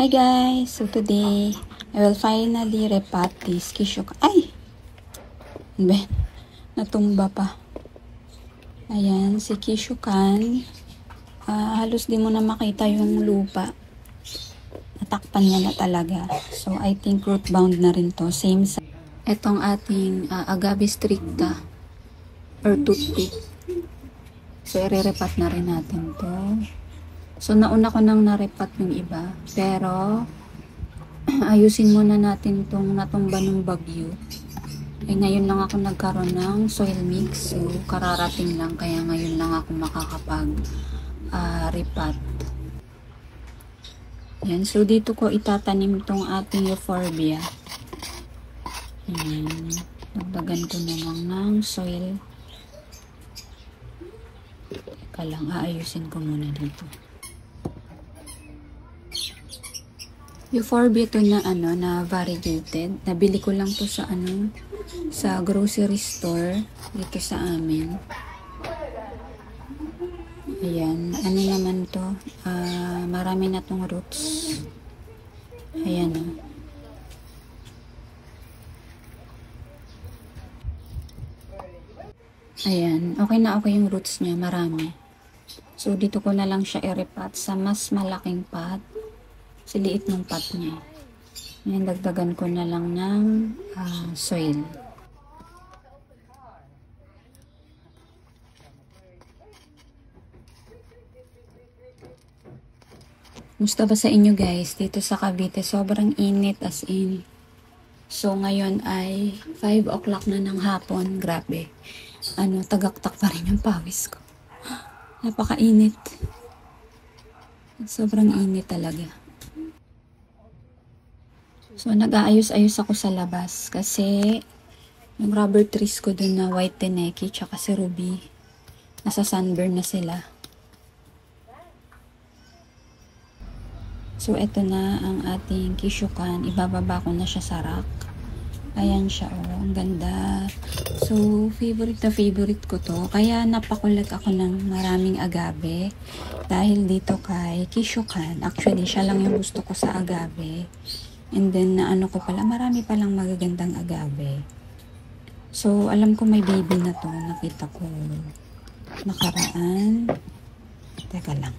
Hi guys! So today, I will finally repot this Kishukan. Ay! Be, natumba pa. Ayan, si Kishukan. Halos di mo na makita yung lupa. Natakpan niya na talaga. So I think root bound na rin to. Same sa etong ating agave stricta or toothpick. So i-repat na rin natin to. So, nauna ko nang narepat yung iba. Pero, ayusin muna natin itong natumba ng bagyo. Ngayon lang ako nagkaroon ng soil mix. So, kararating lang. Kaya ngayon lang ako makakapag-repat. Yan. So, dito ko itatanim itong ating euphorbia. Yan. Dagdagan ko na lang ng soil. Teka lang, aayusin ko muna dito. Euphorbia to na na variegated. Nabili ko lang to sa sa grocery store dito sa amin. Ayan, ano naman to? Marami na tong roots. Ayan oh. Ayan, okay na okay yung roots niya, marami. So dito ko na lang siya i-repat sa mas malaking pot. Kasi liit ng pot niya. Ngayon, dagdagan ko na lang ng soil. Musta ba sa inyo guys? Dito sa Cavite, sobrang init as in. So, ngayon ay 5 o'clock na ng hapon. Grabe. Tagaktak pa rin yung pawis ko. Napakainit. Sobrang init talaga. So, nag-aayos-ayos ako sa labas kasi yung rubber trees ko dun na white teneki tsaka si Ruby, nasa sunburn na sila. So, eto na ang ating Kishukan. Ibababa ko na siya sa rack. Ayan siya, oh. Ang ganda. So, favorite na favorite ko to. Kaya napakulat ako ng maraming agave. Dahil dito kay Kishukan. Actually, siya lang yung gusto ko sa agave. And then, ko pala, marami palang magagandang agave. So, alam ko may baby na to. Nakita ko nakaraan. Teka lang.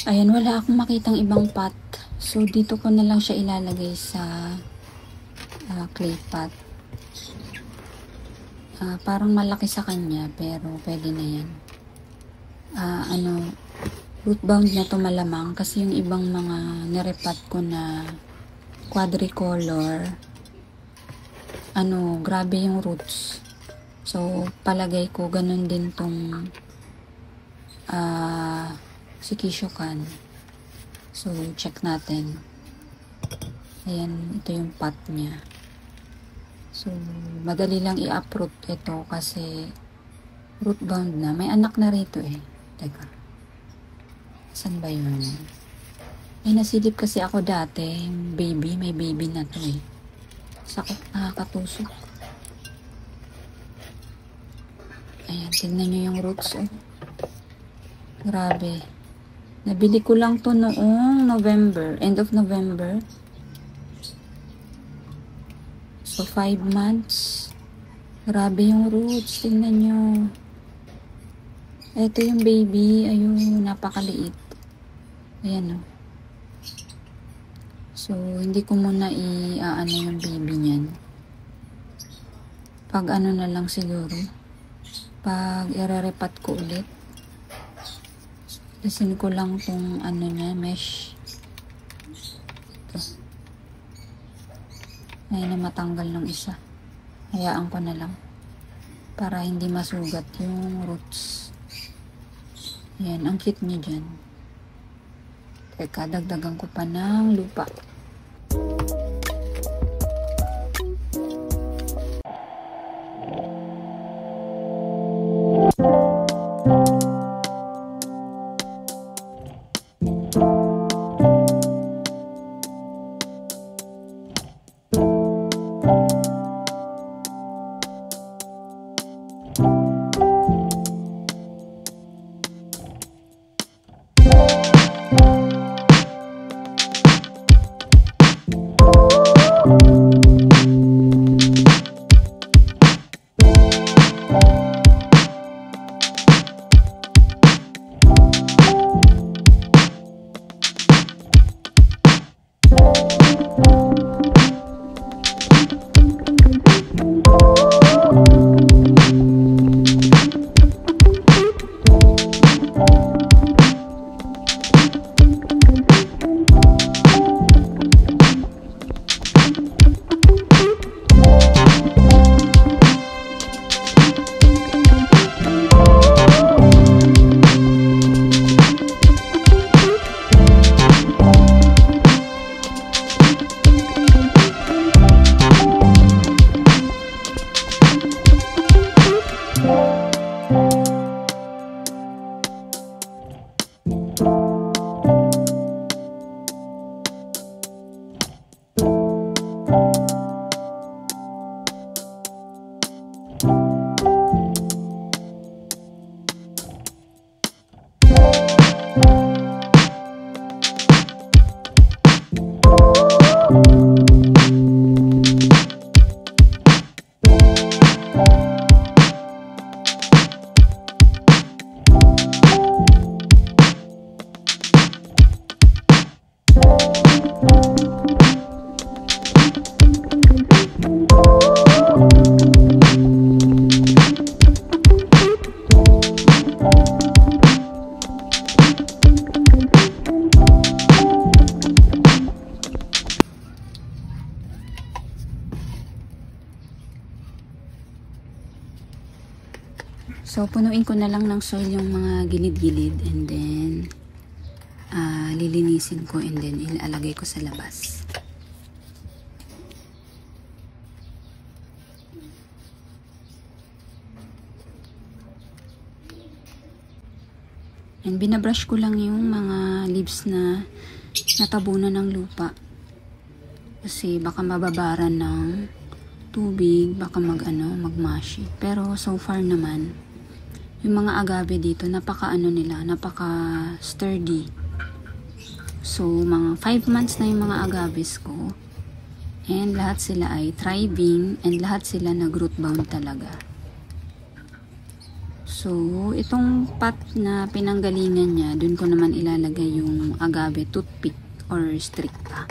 Ayan, wala akong makitang ibang pot. So, dito ko na lang siya ilalagay sa clay pot. Parang malaki sa kanya, pero pwede na yan. Root bound na to malamang kasi yung ibang mga nirepat ko na quadricolor, grabe yung roots. So, palagay ko, ganun din tong si Kishukan. So, check natin. Ayan, ito yung pot niya. So, madali lang i-uproot ito kasi root bound na. May anak na rito eh. Teka. Saan ba yun? Ay, nasilip kasi ako dati. Baby, may baby na to eh. Sakit, nakakatusok. Ayan, tignan nyo yung roots oh. Grabe. Nabili ko lang to noong November. End of November. So, 5 months. Grabe yung roots. Tignan nyo. Ito yung baby. Ayun, napakaliit. Ayan oh. So, hindi ko muna yung baby niyan. Pag na lang siguro. Pag i-repat ko ulit. Lisin ko lang tong niya, mesh. Ito. Ayun na matanggal ng isa. Hayaan ko na lang. Para hindi masugat yung roots. Ayan, ang cute niya dyan. Teka, dagdagan ko pa ng lupa. So, punuin ko na lang ng soil yung mga gilid-gilid and then lilinisin ko and then ilalagay ko sa labas. And binabrush ko lang yung mga leaves na natabunan ng lupa. Kasi baka mababaran ng tubig, baka magmashi. Pero so far naman, yung mga agave dito, napaka sturdy. So, mga 5 months na yung mga agaves ko. And lahat sila ay thriving and lahat sila nag-root bound talaga. So, itong pot na pinanggalingan niya, dun ko naman ilalagay yung agave toothpick or stricta.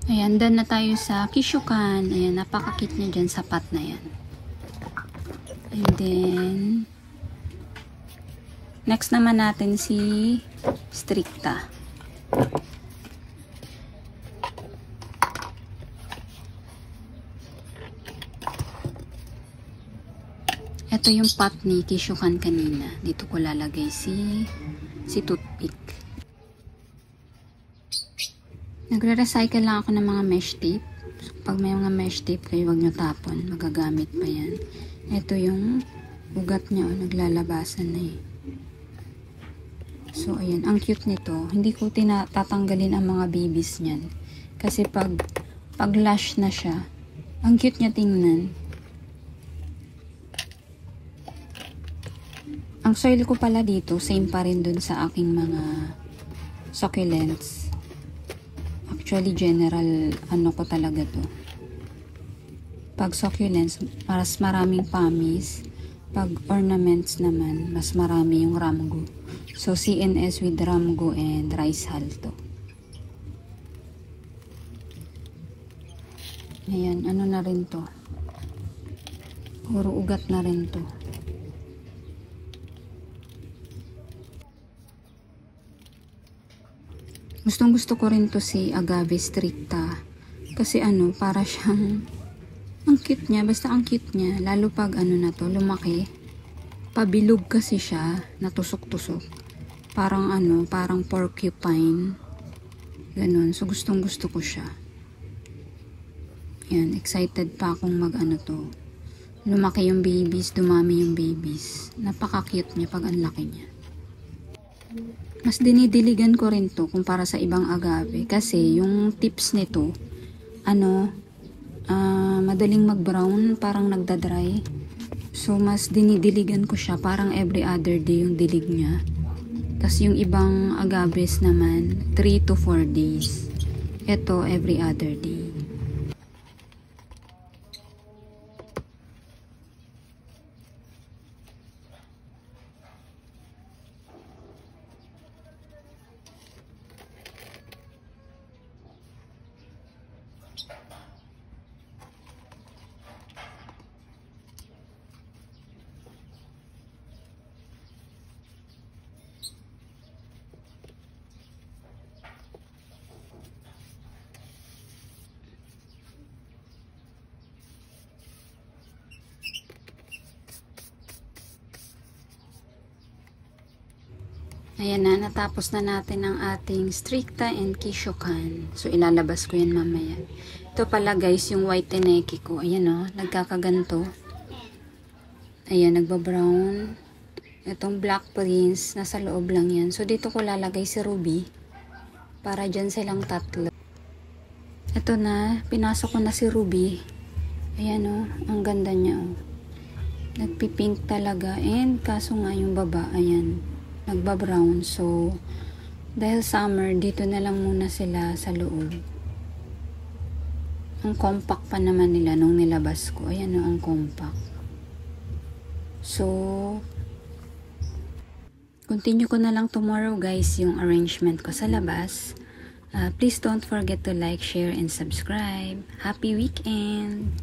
Ayan, done na tayo sa kishukan. Ayan, napakakit niya dyan sa pot na yan. And then, next naman natin si stricta. Ito yung pot ni kishukan kanina. Dito ko lalagay si toothpick. Nagre-recycle lang ako ng mga mesh tape. So, pag may mga mesh tape kayo, huwag nyo tapon. Magagamit pa yan. Ito yung ugat niya. Naglalabasan na eh. So, ayan. Ang cute nito. Hindi ko tatanggalin ang mga babies niyan. Kasi pag lash na siya, ang cute niya tingnan. Ang soil ko pala dito, same pa rin dun sa aking mga succulents. Actually, general, ko talaga to. Pag succulents, mas maraming pamis. Pag ornaments naman, mas marami yung ramgo. So, CNS with ramgo and rice hull to. Ayan, ano na rin to. Puro ugat na rin to. Gustong gusto ko rin to si agave stricta. Kasi para siyang, ang cute niya, basta ang cute niya. Lalo pag na to, lumaki. Pabilog kasi siya, natusok-tusok. Parang parang porcupine. Ganun. So gustong gusto ko siya. Yan, excited pa akong to. Lumaki yung babies, dumami yung babies. Napaka-cute niya pag ang laki niya. Mas dinidiligan ko rin to kumpara sa ibang agave kasi yung tips nito madaling mag-brown, parang nagda-dry. So mas dinidiligan ko siya, parang every other day yung dilig niya. Tas yung ibang agaves naman 3 to 4 days. Ito every other day. Ayan na, natapos na natin ang ating stricta and kishukan. So, ilalabas ko yan mamaya. Ito pala guys, yung white teneki ko. Ayan nagkakaganto. Ayan, nagbabrown. Itong black prince, nasa loob lang yan. So, dito ko lalagay si ruby. Para dyan silang tatlo. Ito na, pinasok ko na si ruby. Ayan ang ganda niya Nagpipink talaga. And kaso nga yung baba, ayan. Nagbabrown. So, dahil summer, dito na lang muna sila sa loob. Ang compact pa naman nila nung nilabas ko. Ayan ang compact. So, continue ko na lang tomorrow guys yung arrangement ko sa labas. Please don't forget to like, share, and subscribe. Happy weekend!